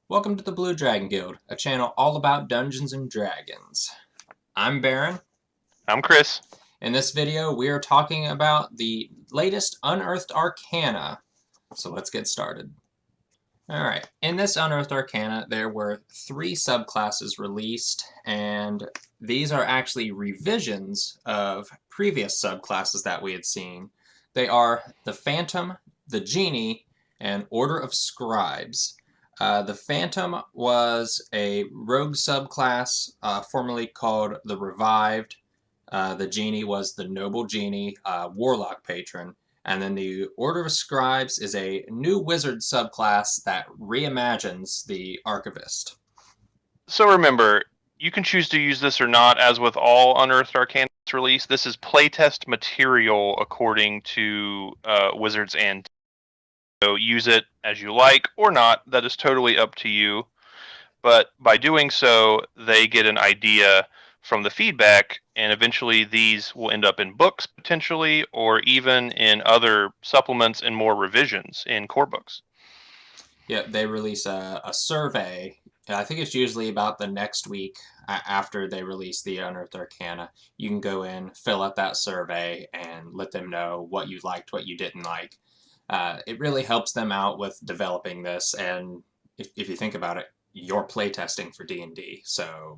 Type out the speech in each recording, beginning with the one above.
Welcome to the Blue Dragon Guild, a channel all about Dungeons and Dragons. I'm Baron. I'm Chris. In this video, we are talking about the latest Unearthed Arcana. So let's get started. Alright, in this Unearthed Arcana, there were 3 subclasses released, and these are actually revisions of previous subclasses that we had seen. They are the Phantom, the Genie, and Order of Scribes. The Phantom was a rogue subclass formerly called the Revived. The Genie was the Noble Genie, Warlock patron. And then the Order of Scribes is a new wizard subclass that reimagines the Archivist. So remember, you can choose to use this or not, as with all Unearthed Arcana release. This is playtest material according to Wizards and so use it as you like or not. That is totally up to you. But by doing so, they get an idea from the feedback, and eventually these will end up in books potentially, or even in other supplements and more revisions in core books. Yeah, they release a survey. I think it's usually about the next week after they release the Unearthed Arcana. You can go in, fill out that survey, and let them know what you liked, what you didn't like. It really helps them out with developing this, and if you think about it, you're playtesting for D&D, so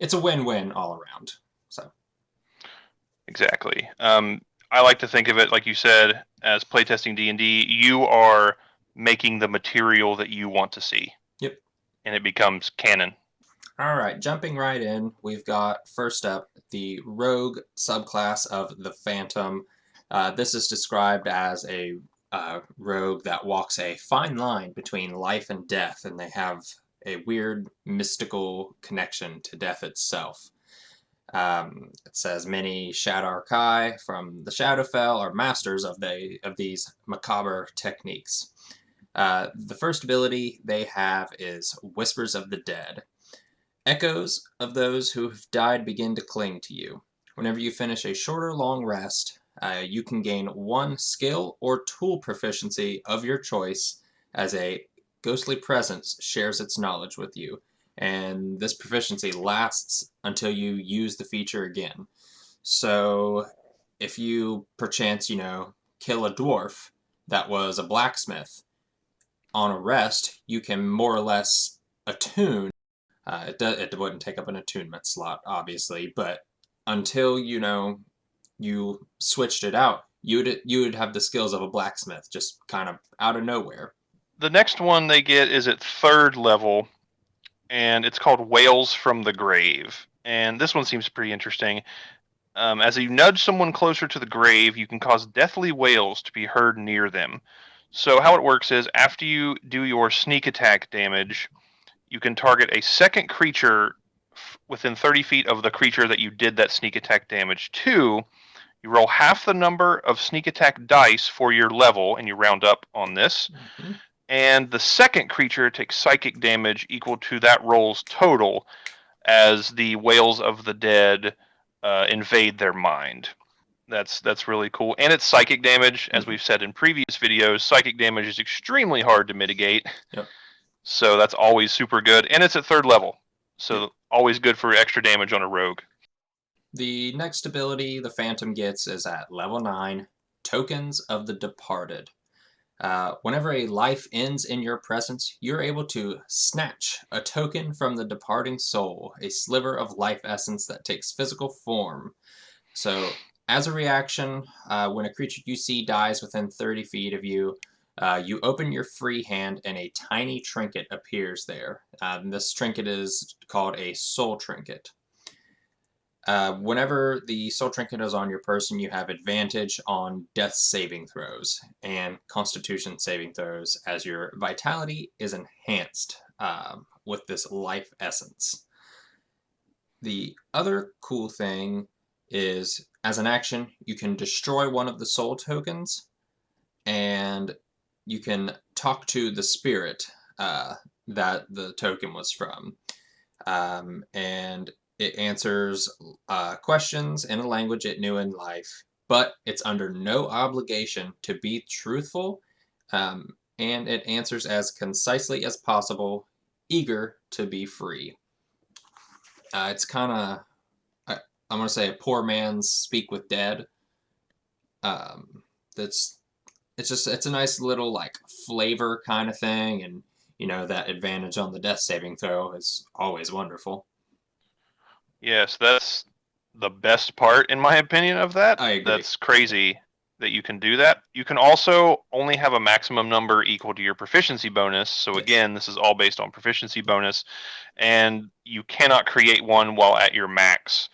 it's a win-win all around. So Exactly. I like to think of it, like you said, as playtesting D&D. You are making the material that you want to see. Yep. And it becomes canon. All right, jumping right in, we've got first up the Rogue subclass of the Phantom. This is described as a rogue that walks a fine line between life and death, and they have a weird mystical connection to death itself. It says many Shadar-kai from the Shadowfell are masters of these macabre techniques. The first ability they have is Whispers of the Dead. Echoes of those who have died begin to cling to you. Whenever you finish a short or long rest, you can gain 1 skill or tool proficiency of your choice as a ghostly presence shares its knowledge with you. And this proficiency lasts until you use the feature again. So if you perchance, kill a dwarf that was a blacksmith on a rest, you can more or less attune. It wouldn't take up an attunement slot, obviously, but until you switched it out, you would have the skills of a blacksmith just kind of out of nowhere. The next one they get is at 3rd level, and it's called Wails from the Grave. And this one seems pretty interesting. As you nudge someone closer to the grave, you can cause deathly wails to be heard near them. So how it works is, after you do your sneak attack damage, you can target a second creature within 30 feet of the creature that you did that sneak attack damage to. You roll half the number of sneak attack dice for your level, and you round up on this. Mm-hmm. And the second creature takes psychic damage equal to that roll's total as the wails of the dead invade their mind. That's really cool. And it's psychic damage. As we've said in previous videos, psychic damage is extremely hard to mitigate. Yep. So that's always super good. And it's at 3rd level. So Yep. always good for extra damage on a rogue. The next ability the Phantom gets is at level 9, Tokens of the Departed. Whenever a life ends in your presence, you're able to snatch a token from the departing soul, a sliver of life essence that takes physical form. So, as a reaction, when a creature you see dies within 30 feet of you, you open your free hand and a tiny trinket appears there. This trinket is called a soul trinket. Whenever the soul trinket is on your person, you have advantage on death saving throws and constitution saving throws, as your vitality is enhanced with this life essence. The other cool thing is, as an action, you can destroy one of the soul tokens, and you can talk to the spirit that the token was from. And it answers questions in a language it knew in life, but it's under no obligation to be truthful. and it answers as concisely as possible, eager to be free. It's kind of, I'm going to say, a poor man's speak with dead. Um, that's it's a nice little like flavor kind of thing, and that advantage on the death saving throw is always wonderful. Yes, that's the best part, in my opinion, of that. I agree. That's crazy that you can do that. You can also only have a maximum number equal to your proficiency bonus. So Yes. again, this is all based on proficiency bonus, and you cannot create one while at your max.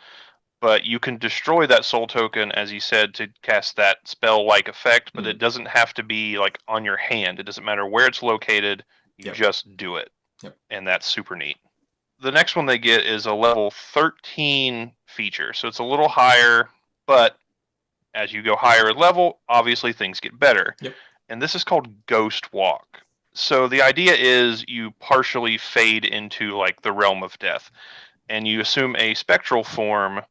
But you can destroy that soul token, as you said, to cast that spell-like effect, but it doesn't have to be like on your hand. It doesn't matter where it's located, you Yep. just do it. Yep. And that's super neat. The next one they get is a level 13 feature. So it's a little higher, but as you go higher in level, obviously things get better. Yep. And this is called Ghost Walk. So the idea is you partially fade into like the realm of death, and you assume a spectral form.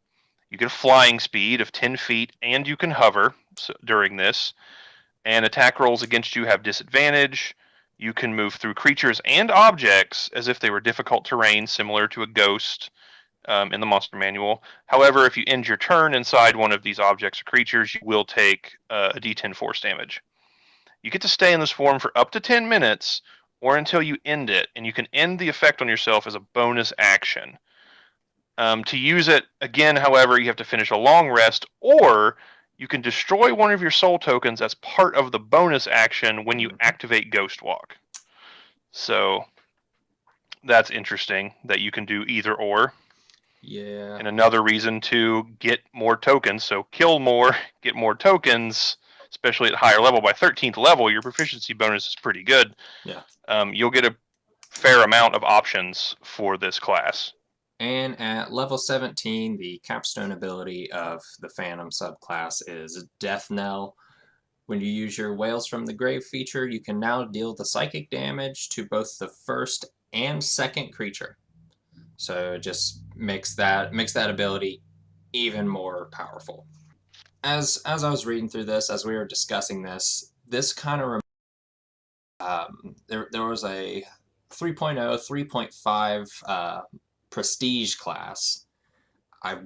You get a flying speed of 10 feet, and you can hover during this. And attack rolls against you have disadvantage. You can move through creatures and objects as if they were difficult terrain, similar to a ghost in the monster manual. However, if you end your turn inside one of these objects or creatures, you will take a d10 force damage. You get to stay in this form for up to 10 minutes or until you end it, and you can end the effect on yourself as a bonus action. To use it again, however, you have to finish a long rest, or you can destroy one of your soul tokens as part of the bonus action when you activate Ghost Walk. So that's interesting that you can do either or. Yeah. And another reason to get more tokens, so kill more, get more tokens, especially at higher level. By 13th level, your proficiency bonus is pretty good. Yeah. You'll get a fair amount of options for this class. And at level 17, the capstone ability of the Phantom subclass is Death Knell. When you use your Wails from the Grave feature, you can now deal the psychic damage to both the first and second creature. So it just makes that ability even more powerful. As I was reading through this, as we were discussing this, this kind of there was a 3.0, 3.5 prestige class. I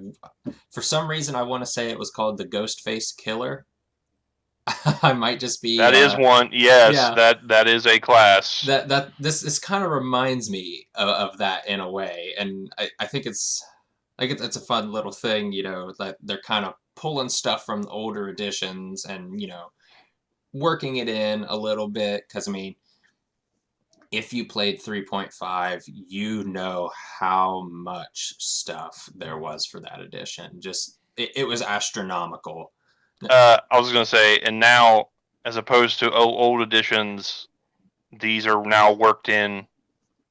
For some reason I want to say it was called the Ghostface Killer. I might just be That is one. Yes, yeah. that is a class. That this kind of reminds me of that in a way, and I think it's like it's a fun little thing, that they're kind of pulling stuff from the older editions and working it in a little bit, because I mean, if you played 3.5, you know how much stuff there was for that edition. Just it was astronomical. I was going to say, and now, as opposed to old editions, these are now worked in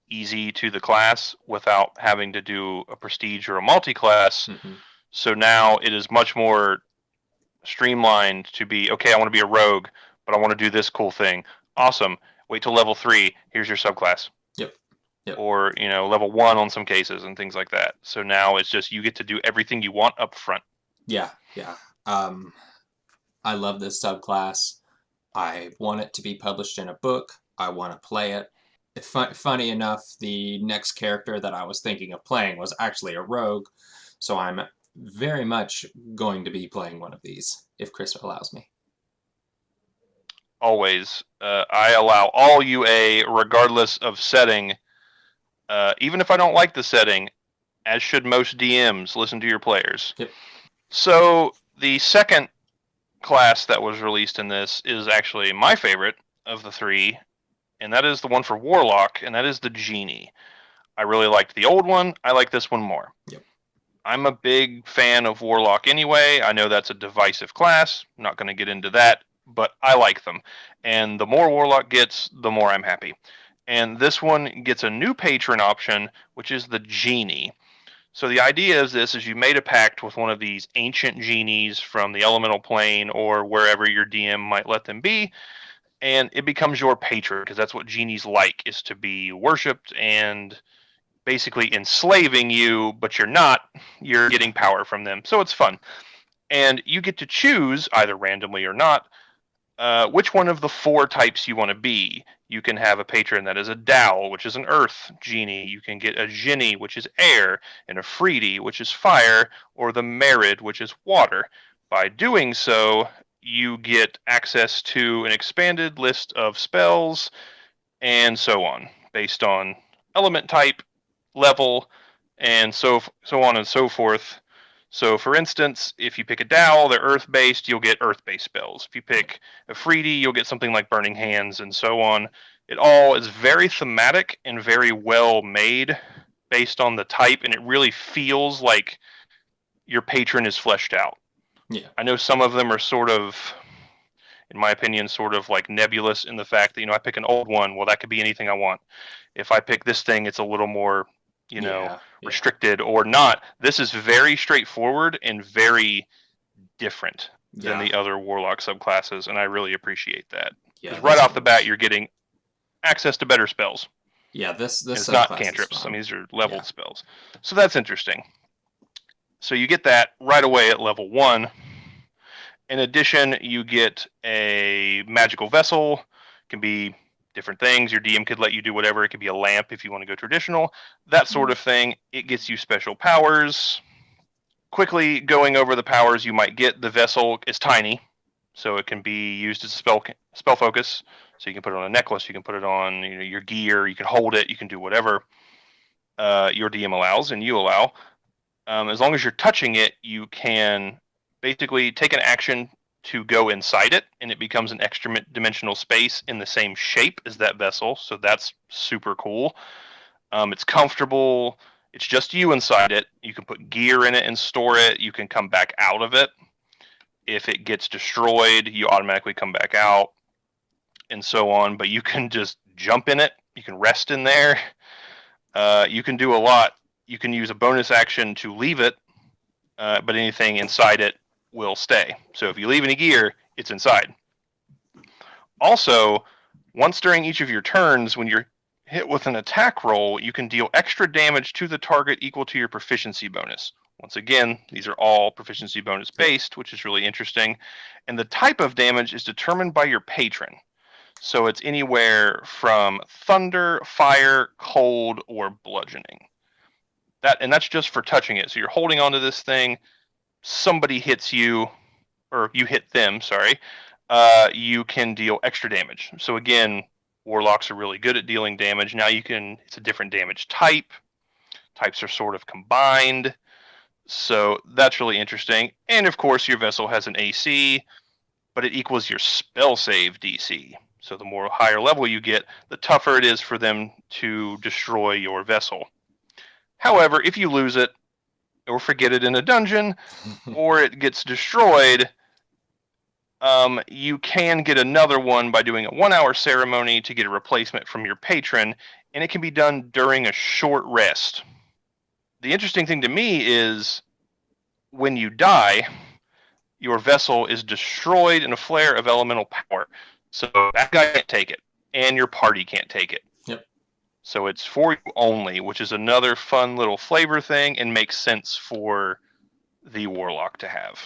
easy to the class without having to do a prestige or a multi-class. Mm-hmm. So now it is much more streamlined to be, okay, I want to be a rogue, but I want to do this cool thing. Awesome. Wait till level 3. Here's your subclass. Yep. Yep. Or, level 1 on some cases and things like that. So now it's just you get to do everything you want up front. Yeah. Yeah. I love this subclass. I want it to be published in a book. I want to play it. Funny enough, the next character that I was thinking of playing was actually a rogue, so I'm very much going to be playing one of these, if Chris allows me. Always. I allow all UA, regardless of setting, even if I don't like the setting, as should most DMs, listen to your players. Yep. So the second class that was released in this is actually my favorite of the three, and that is the one for Warlock, and that is the Genie. I really liked the old one. I like this one more. Yep. I'm a big fan of Warlock anyway. I know that's a divisive class. I'm not going to get into that, but I like them. And the more Warlock gets, the more I'm happy. And this one gets a new patron option, which is the Genie. So the idea is this: is you made a pact with one of these ancient genies from the elemental plane or wherever your DM might let them be, and it becomes your patron, because that's what genies like, is to be worshipped and basically enslaving you, but you're not. You're getting power from them. So it's fun. And you get to choose, either randomly or not, which one of the 4 types you want to be. You can have a patron that is a Dowel, which is an earth genie. You can get a Genie, which is air, and a Freedy, which is fire, or the Merid, which is water. By doing so, you get access to an expanded list of spells and so on, based on element type, level, and so on and so forth. So, for instance, if you pick a Dowel, they're earth-based, you'll get earth-based spells. If you pick a Freedy, you'll get something like Burning Hands, and so on. It all is very thematic and very well made based on the type, and it really feels like your patron is fleshed out. Yeah. I know some of them are sort of, in my opinion, sort of like nebulous in the fact that, I pick an old one, well, that could be anything I want. If I pick this thing, it's a little more, Yeah. restricted or not. This is very straightforward and very different than the other Warlock subclasses, and I really appreciate that. Because right off the bat, you're getting access to better spells. Yeah, this it's not cantrips. I mean, these are leveled spells. So that's interesting. So you get that right away at level 1. In addition, you get a magical vessel. It can be different things. Your DM could let you do whatever. It could be a lamp if you want to go traditional, that sort of thing. It gets you special powers. Quickly going over the powers you might get, the vessel is tiny, so it can be used as a spell focus. So you can put it on a necklace, you can put it on your gear, you can hold it, you can do whatever your DM allows and you allow. As long as you're touching it, you can basically take an action to go inside it, and it becomes an extra dimensional space in the same shape as that vessel. So that's super cool. It's comfortable. It's just you inside it. You can put gear in it and store it. You can come back out of it. If it gets destroyed, you automatically come back out, and so on. But you can just jump in it. You can rest in there. You can do a lot. You can use a bonus action to leave it, but anything inside it will stay. So if you leave any gear, it's inside. Also, once during each of your turns, when you're hit with an attack roll, you can deal extra damage to the target equal to your proficiency bonus. Once again, these are all proficiency bonus based, which is really interesting. And the type of damage is determined by your patron. So it's anywhere from thunder, fire, cold, or bludgeoning. And that's just for touching it. So you're holding onto this thing, somebody hits you, or you hit them, sorry, you can deal extra damage. So again, Warlocks are really good at dealing damage. Now it's a different damage type. Types are sort of combined. So that's really interesting. And of course, your vessel has an AC, but it equals your spell save DC. So the more higher level you get, the tougher it is for them to destroy your vessel. However, if you lose it, or forget it in a dungeon, or it gets destroyed, you can get another one by doing a 1-hour ceremony to get a replacement from your patron, and it can be done during a short rest. The interesting thing to me is when you die, your vessel is destroyed in a flare of elemental power. So that guy can't take it, and your party can't take it. Yep. So it's for you only, which is another fun little flavor thing and makes sense for the Warlock to have.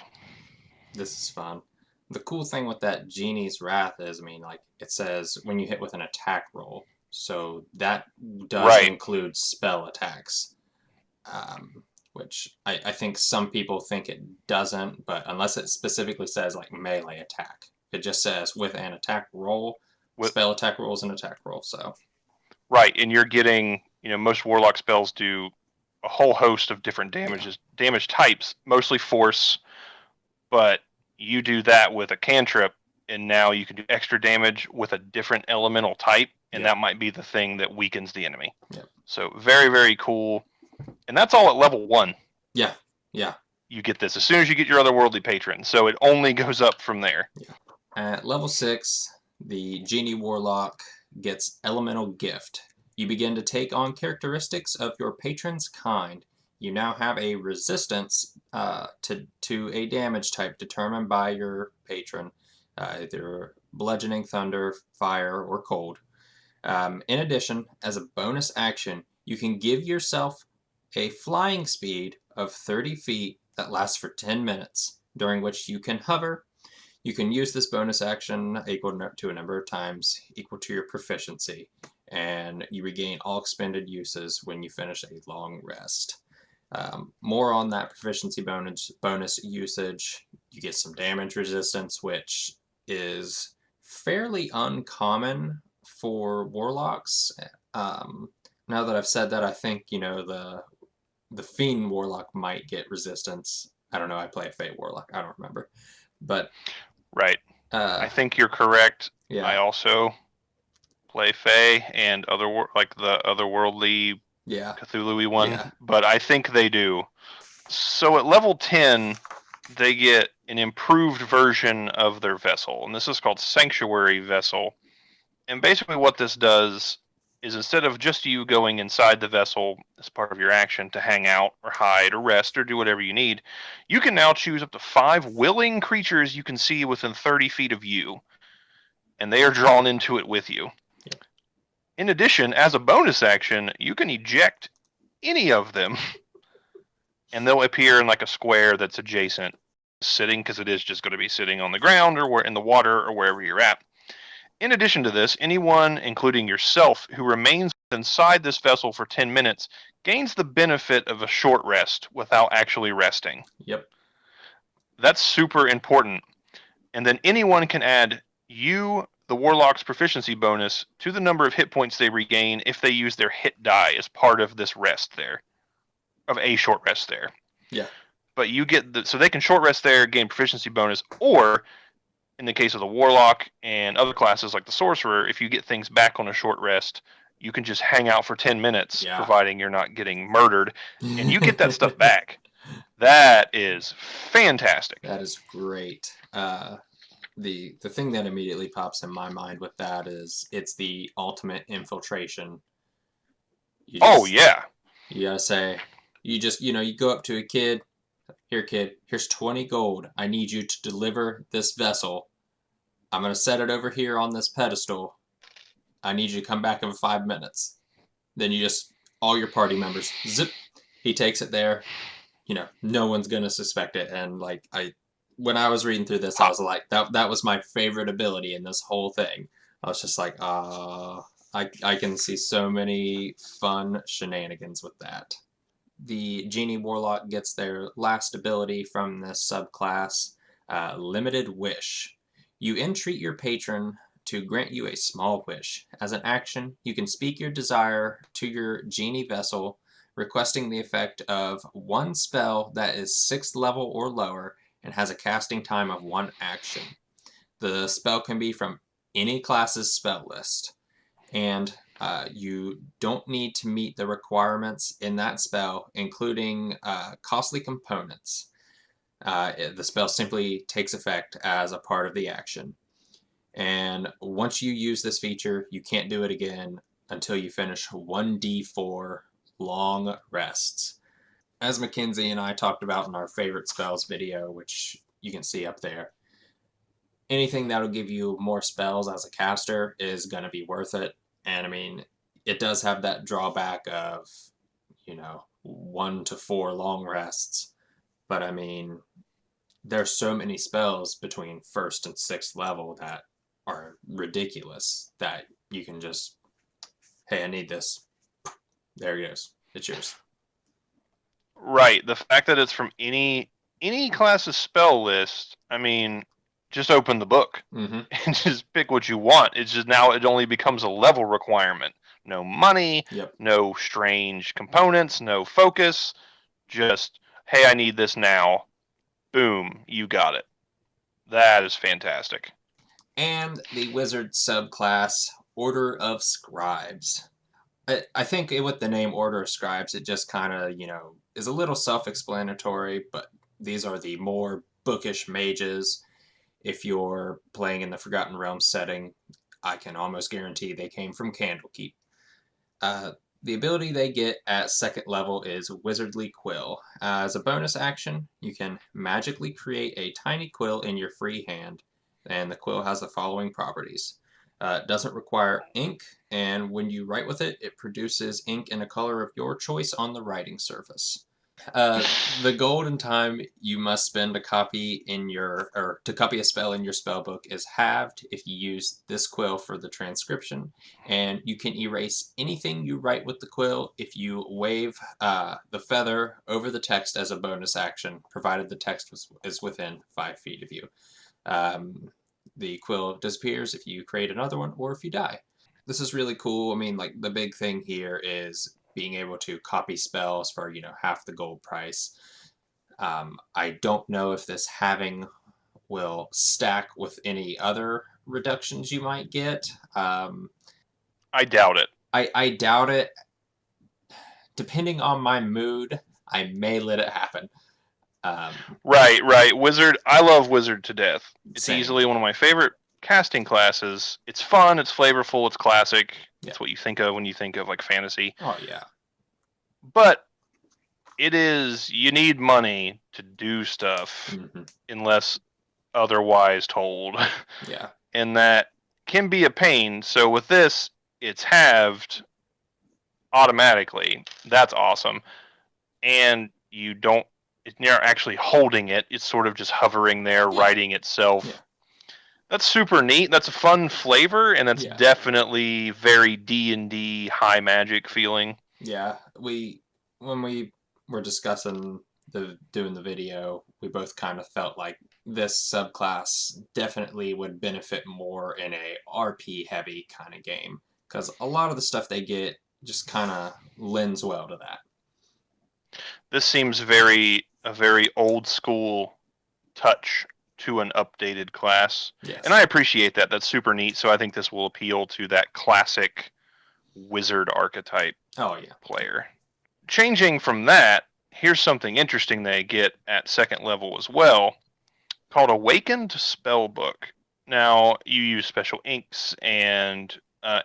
This is fun. The cool thing with that Genie's Wrath is, I mean, like, it says when you hit with an attack roll. So that does include spell attacks. Which I think some people think it doesn't, but unless it specifically says, like, melee attack. It just says with an attack roll, spell attack roll is an attack roll, so. Right, and you're getting, most Warlock spells do a whole host of different damage types, mostly force, but you do that with a cantrip, and now you can do extra damage with a different elemental type, and that might be the thing that weakens the enemy. Yep. So very, very cool. And that's all at level 1. Yeah. You get this as soon as you get your otherworldly patron, so it only goes up from there. Yeah. At level 6, the Genie Warlock gets Elemental Gift. You begin to take on characteristics of your patron's kind. You now have a resistance to a damage type determined by your patron, either bludgeoning, thunder, fire, or cold. In addition, as a bonus action, you can give yourself a flying speed of 30 feet that lasts for 10 minutes, during which you can hover. You can use this bonus action equal to a number of times equal to your proficiency, and you regain all expended uses when you finish a long rest. More on that proficiency bonus usage. You get some damage resistance, which is fairly uncommon for warlocks. Now that I've said that, I think the fiend warlock might get resistance. I don't know. I play a fey warlock. I don't remember, but Right. uh, I think you're correct. I yeah, also play Fey and like the otherworldly yeah, Cthulhu-y one, yeah, but I think they do. So at level 10, they get an improved version of their vessel, and this is called Sanctuary Vessel. And basically what this does is instead of just you going inside the vessel as part of your action to hang out or hide or rest or do whatever you need, you can now choose up to 5 willing creatures you can see within 30 feet of you, and they are drawn into it with you. yep. In addition, as a bonus action, you can eject any of them, and they'll appear in like a square that's adjacent, sitting, because it is just going to be sitting on the ground or in the water or wherever you're at. In addition to this, anyone, including yourself, who remains inside this vessel for 10 minutes gains the benefit of a short rest without actually resting. Yep. That's super important. And then anyone can add the Warlock's proficiency bonus, to the number of hit points they regain if they use their hit die as part of this rest there, of a short rest there. Yeah. But you get so they can short rest there, gain proficiency bonus, or in the case of the Warlock and other classes like the Sorcerer, if you get things back on a short rest, you can just hang out for 10 minutes, Yeah. providing you're not getting murdered, and you get that stuff back. That is fantastic. That is great. The thing that immediately pops in my mind with that is it's the ultimate infiltration. Oh, yeah. You gotta say, you go up to a kid, here kid, here's 20 gold. I need you to deliver this vessel. I'm gonna set it over here on this pedestal. I need you to come back in 5 minutes. Then all your party members, zip, he takes it there. No one's gonna suspect it. And when I was reading through this, I was like, that was my favorite ability in this whole thing. I was just like, I can see so many fun shenanigans with that. The Genie Warlock gets their last ability from this subclass, Limited Wish. You entreat your patron to grant you a small wish. As an action, you can speak your desire to your genie vessel, requesting the effect of one spell that is 6th level or lower and has a casting time of 1 action. The spell can be from any class's spell list, and you don't need to meet the requirements in that spell, including costly components. The spell simply takes effect as a part of the action. And once you use this feature, you can't do it again until you finish 1d4 long rests. As Mackenzie and I talked about in our favorite spells video, which you can see up there, anything that'll give you more spells as a caster is going to be worth it. And I mean, it does have that drawback of, 1 to 4 long rests. But I mean, there's so many spells between 1st and 6th level that are ridiculous that you can just, hey, I need this. There it goes. It's yours. Right. The fact that it's from any class's spell list, I mean, just open the book Mm-hmm. and just pick what you want. It's just now it only becomes a level requirement. No money, Yep. no strange components, no focus. Just, hey, I need this now. Boom, you got it. That is fantastic. And the wizard subclass, Order of Scribes. I think with the name Order of Scribes, it just kind of, is a little self-explanatory, but these are the more bookish mages. If you're playing in the Forgotten Realms setting, I can almost guarantee they came from Candlekeep. The ability they get at 2nd level is Wizardly Quill. As a bonus action, you can magically create a tiny quill in your free hand, and the quill has the following properties. It doesn't require ink, and when you write with it, it produces ink in a color of your choice on the writing surface. The golden time you must spend to copy a spell in your spell book is halved if you use this quill for the transcription, and you can erase anything you write with the quill if you wave the feather over the text as a bonus action, provided the text is within 5 feet of you. The quill disappears if you create another one or if you die. This is really cool. I mean, like, the big thing here is being able to copy spells for, half the gold price. I don't know if this halving will stack with any other reductions you might get. I doubt it. I doubt it. Depending on my mood, I may let it happen. Right. Wizard. I love Wizard to death. It's Same. easily one of my favorite casting classes. It's fun. It's flavorful. It's classic. Yeah. It's what you think of when you think of like fantasy. Oh yeah. But you need money to do stuff unless otherwise told. Yeah. And that can be a pain. So with this, it's halved automatically. That's awesome. And you're not actually holding it. It's sort of just hovering there, writing itself. Yeah. That's super neat. That's a fun flavor, and that's definitely very D&D high magic feeling. Yeah. When we were discussing doing the video, we both kind of felt like this subclass definitely would benefit more in a RP heavy kind of game, because a lot of the stuff they get just kind of lends well to that. This seems a very old school touch to an updated class. Yes. And I appreciate that. That's super neat. So I think this will appeal to that classic wizard archetype player. Changing from that, here's something interesting they get at second level as well, called Awakened Spellbook. Now, you use special inks and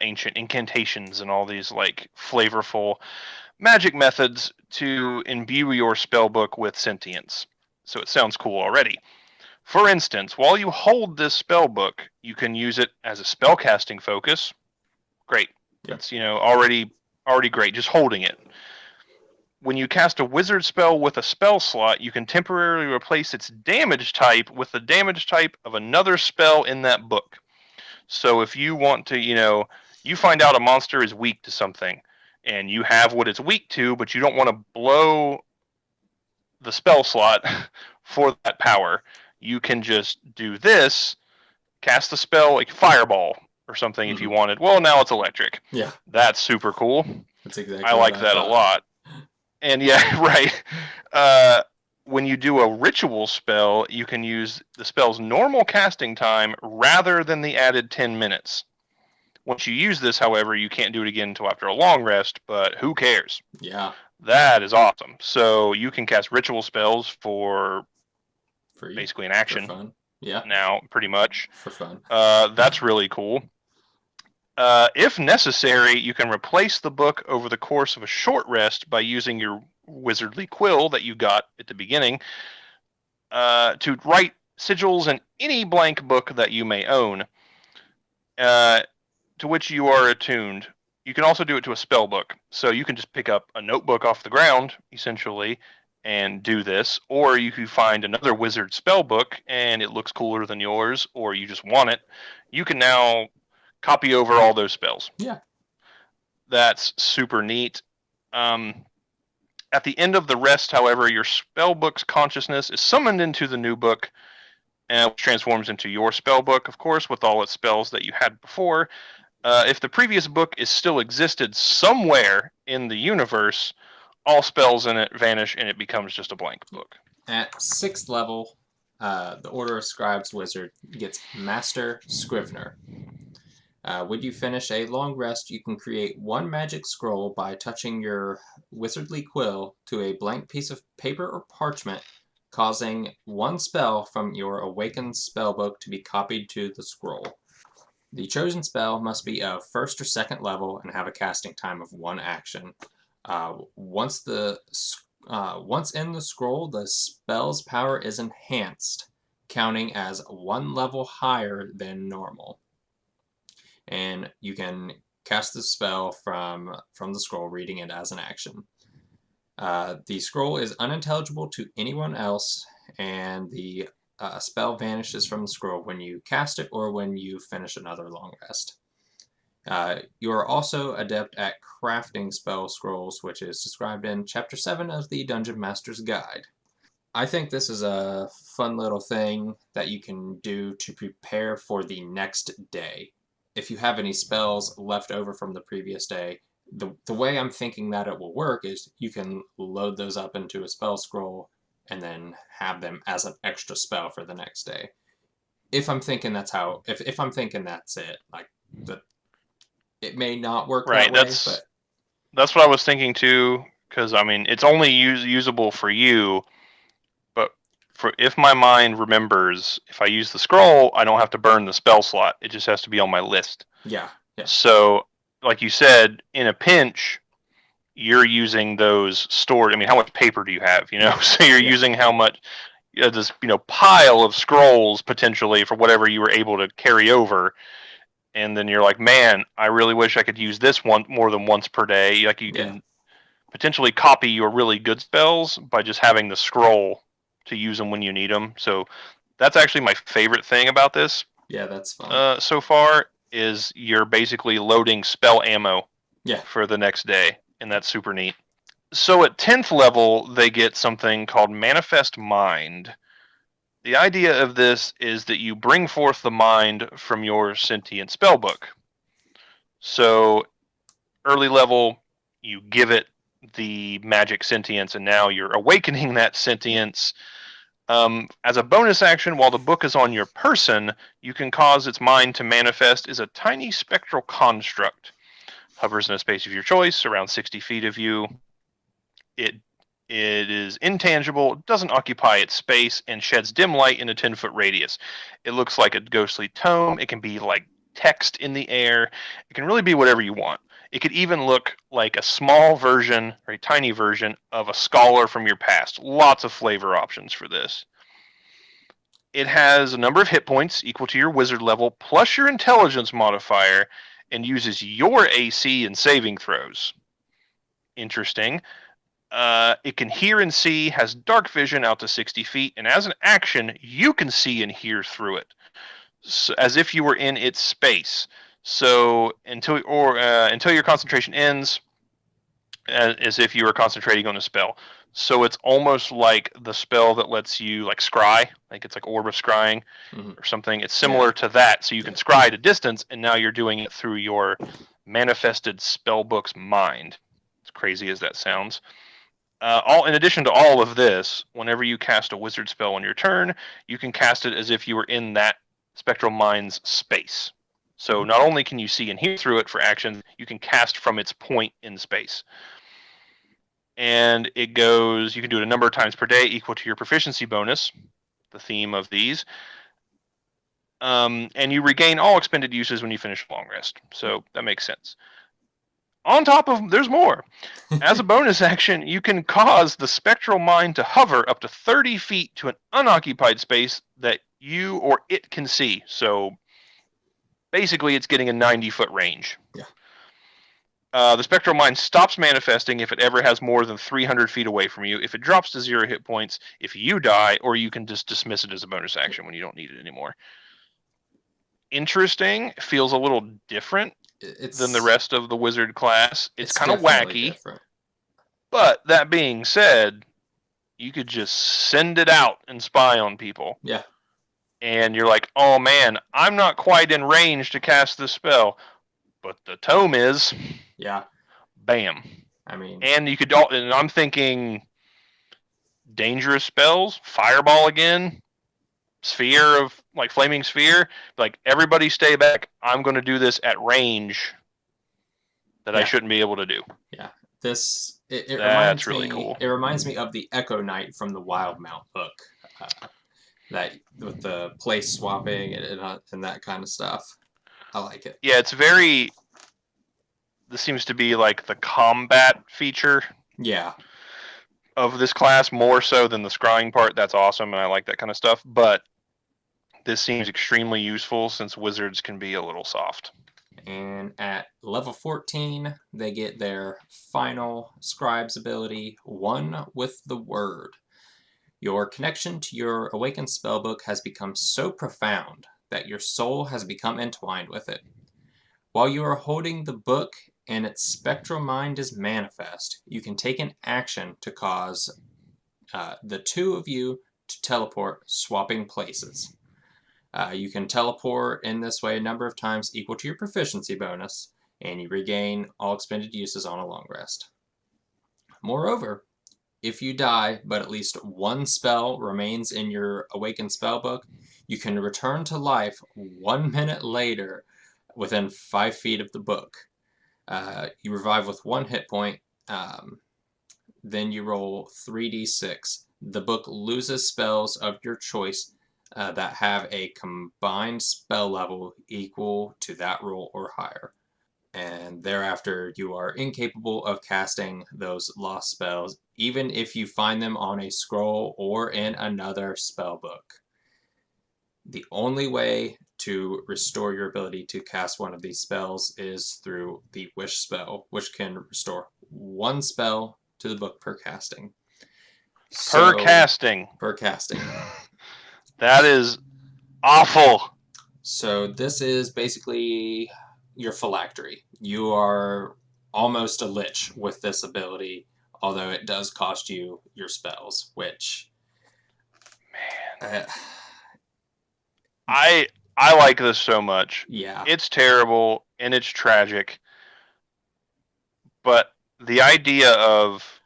ancient incantations and all these like flavorful magic methods to imbue your spellbook with sentience. So it sounds cool already. For instance, while you hold this spellbook, you can use it as a spellcasting focus. Great. That's already great, just holding it. When you cast a wizard spell with a spell slot, you can temporarily replace its damage type with the damage type of another spell in that book. So if you want to, you find out a monster is weak to something, and you have what it's weak to, but you don't want to blow the spell slot for that power, you can just do this, cast the spell like Fireball or something if you wanted. Well, now it's electric. Yeah. That's super cool. That's exactly I like that a lot. And yeah, right. When you do a ritual spell, you can use the spell's normal casting time rather than the added 10 minutes. Once you use this, however, you can't do it again until after a long rest, but who cares? Yeah. That is awesome. So you can cast ritual spells for free, basically an action. For fun. Yeah. Now, pretty much. For fun. That's really cool. If necessary, you can replace the book over the course of a short rest by using your wizardly quill that you got at the beginning to write sigils in any blank book that you may own, to which you are attuned. You can also do it to a spell book. So you can just pick up a notebook off the ground, essentially, and do this. Or you can find another wizard spell book, and it looks cooler than yours, or you just want it. You can now copy over all those spells. Yeah. That's super neat. At the end of the rest, however, your spellbook's consciousness is summoned into the new book, which transforms into your spellbook, of course, with all its spells that you had before. If the previous book is still existed somewhere in the universe, all spells in it vanish and it becomes just a blank book. At 6th level, the Order of Scribes wizard gets Master Scrivener. When you finish a long rest, you can create one magic scroll by touching your wizardly quill to a blank piece of paper or parchment, causing one spell from your awakened spellbook to be copied to the scroll. The chosen spell must be of 1st or 2nd level and have a casting time of 1 action. Once in the scroll, the spell's power is enhanced, counting as 1 level higher than normal. And you can cast the spell from the scroll, reading it as an action. The scroll is unintelligible to anyone else, and the spell vanishes from the scroll when you cast it or when you finish another long rest. You are also adept at crafting spell scrolls, which is described in Chapter 7 of the Dungeon Master's Guide. I think this is a fun little thing that you can do to prepare for the next day. If you have any spells left over from the previous day, the way I'm thinking that it will work is you can load those up into a spell scroll and then have them as an extra spell for the next day. If I'm thinking if I'm thinking that's it, like the it may not work that Right. way, but That's what I was thinking too. Because I mean, it's only usable for you. But for if my mind remembers, if I use the scroll, I don't have to burn the spell slot. It just has to be on my list. yeah, yeah, So, like you said, in a pinch, you're using those stored. I mean, how much paper do you have? You know, yeah, so you're yeah, using how much this pile of scrolls potentially for whatever you were able to carry over. And then you're like, man, I really wish I could use this one more than once per day. Like you yeah, can potentially copy your really good spells by just having the scroll to use them when you need them. So that's actually my favorite thing about this yeah. That's fun. so far is you're basically loading spell ammo Yeah, for the next day, and that's super neat. So at 10th level, they get something called Manifest Mind. The idea of this is that you bring forth the mind from your sentient spellbook. So early level, you give it the magic sentience, and now you're awakening that sentience. As a bonus action, while the book is on your person, you can cause its mind to manifest as a tiny spectral construct. Hovers in a space of your choice, around 60 feet of you. It is intangible, doesn't occupy its space, and sheds dim light in a 10-foot radius. It looks like a ghostly tome. It can be like text in the air. It can really be whatever you want. It could even look like a small version or a tiny version of a scholar from your past. Lots of flavor options for this. It has a number of hit points equal to your wizard level plus your intelligence modifier and uses your AC and saving throws. Interesting. It can hear and see, has dark vision out to 60 feet, and as an action, you can see and hear through it, so, as if you were in its space. So until your concentration ends, as if you were concentrating on a spell. So it's almost like the spell that lets you like scry, like it's like orb of scrying hmm or something. It's yeah, similar to that. So you can yeah, scry at a distance, and now you're doing it through your manifested spellbook's mind. As crazy as that sounds. All in addition to all of this, whenever you cast a wizard spell on your turn, you can cast it as if you were in that spectral mind's space. So mhm, not only can you see and hear through it for action, you can cast from its point in space. And it goes, you can do it a number of times per day equal to your proficiency bonus, the theme of these. And you regain all expended uses when you finish a long rest. So that makes sense. On top of, there's more. As a bonus action, you can cause the spectral mind to hover up to 30 feet to an unoccupied space that you or it can see. So basically, it's getting a 90-foot range. yeah, The spectral mind stops manifesting if it ever has more than 300 feet away from you, if it drops to 0 hit points, if you die, or you can just dismiss it as a bonus action when you don't need it anymore. Interesting. Feels a little different than the it's rest of the wizard class. It's it's kind of definitely wacky. different. But that being said, you could just send it out and spy on people. Yeah, And you're like, oh man, I'm not quite in range to cast this spell, but the tome is. yeah. Bam. I mean, And you could, and I'm thinking dangerous spells, fireball again, sphere of like flaming sphere. Like everybody stay back. I'm going to do this at range that I yeah, shouldn't be able to do. yeah. This it That's reminds really me. cool. It reminds me of the Echo Knight from the Wild Mount book. That with the place swapping and that kind of stuff. I like it. Yeah, it's very. This seems to be like the combat feature Yeah, of this class more so than the scrying part. That's awesome, and I like that kind of stuff. But this seems extremely useful since wizards can be a little soft. And at level 14, they get their final Scribes ability, One with the Word. Your connection to your awakened spellbook has become so profound that your soul has become entwined with it. While you are holding the book and its spectral mind is manifest, you can take an action to cause the two of you to teleport, swapping places. You can teleport in this way a number of times equal to your proficiency bonus, and you regain all expended uses on a long rest. Moreover, if you die, but at least one spell remains in your awakened spellbook, you can return to life 1 minute later within 5 feet of the book. You revive with 1 hit point, then you roll 3d6. The book loses spells of your choice that have a combined spell level equal to that roll or higher. And thereafter, you are incapable of casting those lost spells, even if you find them on a scroll or in another spell book. The only way to restore your ability to cast one of these spells is through the Wish spell, which can restore 1 spell to the book per casting. Per casting. Per casting. That is awful. So this is basically your phylactery. You are almost a lich with this ability, although it does cost you your spells, which... Man. I like this so much. Yeah. It's terrible and it's tragic. But the idea of,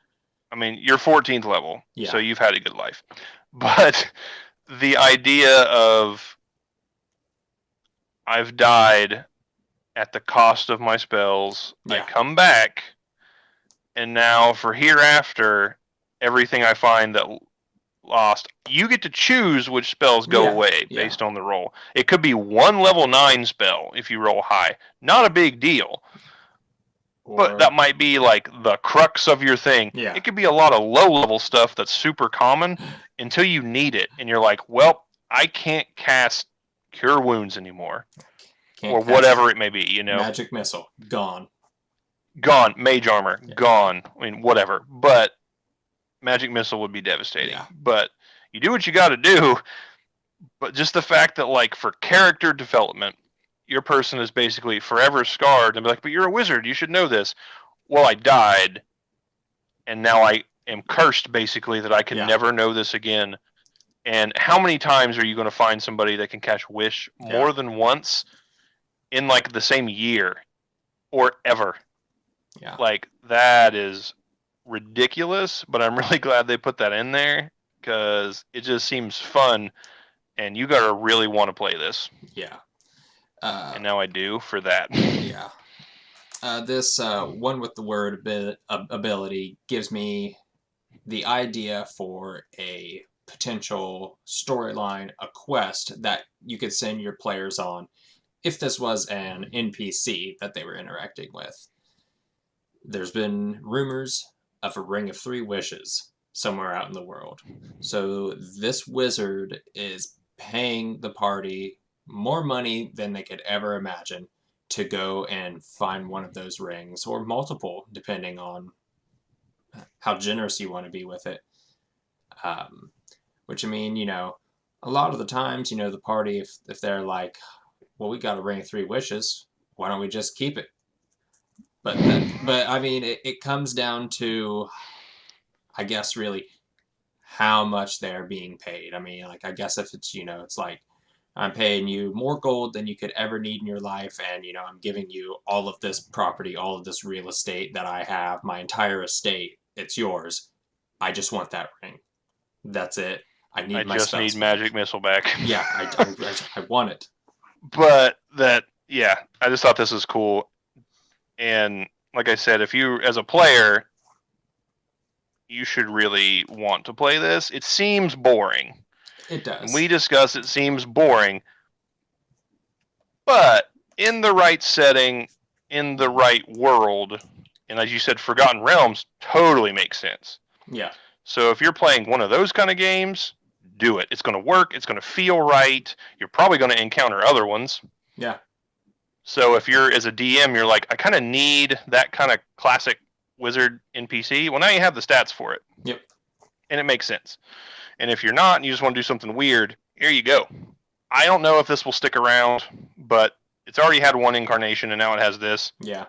I mean, you're 14th level, so you've had a good life. But the idea of I've died at the cost of my spells, I come back, and now for hereafter, everything I find that lost, you get to choose which spells go away based on the roll. It could be 1 level 9 spell if you roll high. Not a big deal. But that might be like the crux of your thing. Yeah. It could be a lot of low-level stuff that's super common until you need it. And you're like, well, I can't cast Cure Wounds anymore. Or whatever it may be, you know. Magic Missile. Gone. Gone. Mage Armor. Gone. I mean, whatever. But Magic Missile would be devastating. Yeah. But you do what you got to do. But just the fact that, like, for character development, your person is basically forever scarred and be like, but you're a wizard, you should know this. Well, I died, and now I am cursed, basically, that I can never know this again. And how many times are you going to find somebody that can catch Wish more than once in, like, the same year or ever? Yeah. Like, that is ridiculous, but I'm really glad they put that in there because it just seems fun, and you got to really want to play this. Yeah. And now I do for that. Yeah. This One with the Word ability gives me the idea for a potential storyline, a quest that you could send your players on if this was an NPC that they were interacting with. There's been rumors of a Ring of 3 Wishes somewhere out in the world. So this wizard is paying the party more money than they could ever imagine to go and find one of those rings, or multiple, depending on how generous you want to be with it. Which, I mean, you know, a lot of the times, you know, the party, if they're like, well, we got a Ring of 3 Wishes, why don't we just keep it? But I mean, it comes down to, I guess, really how much they're being paid. I mean, like, I guess if it's, you know, it's like, I'm paying you more gold than you could ever need in your life, and, you know, I'm giving you all of this property, all of this real estate that I have, my entire estate, it's yours. I just want that ring. That's it. I need my spells. I just need Magic Missile back. Yeah, I want it. But that, yeah, I just thought this was cool. And like I said, if you, as a player, you should really want to play this. It seems boring. It does. And we discussed it seems boring. But in the right setting, in the right world, and as you said, Forgotten Realms totally makes sense. Yeah. So if you're playing one of those kind of games, do it. It's going to work. It's going to feel right. You're probably going to encounter other ones. Yeah. So if you're as a DM, you're like, I kind of need that kind of classic wizard NPC. Well, now you have the stats for it. Yep. And it makes sense. And if you're not and you just want to do something weird, here you go. I don't know if this will stick around, but it's already had one incarnation and now it has this. Yeah.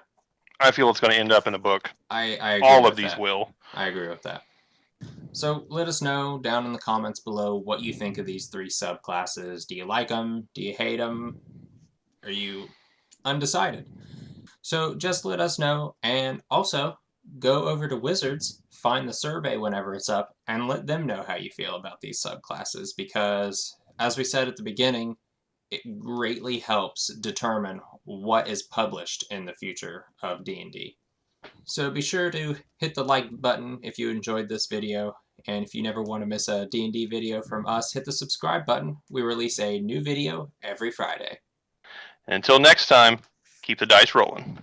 I feel it's going to end up in a book. I agree All with of these that. will. I agree with that. So let us know down in the comments below what you think of these 3 subclasses. Do you like them? Do you hate them? Are you undecided? So just let us know, and also go over to Wizards, find the survey whenever it's up, and let them know how you feel about these subclasses, because as we said at the beginning, it greatly helps determine what is published in the future of D&D. So be sure to hit the like button if you enjoyed this video, and if you never want to miss a D&D video from us, hit the subscribe button. We release a new video every Friday. Until next time, keep the dice rolling.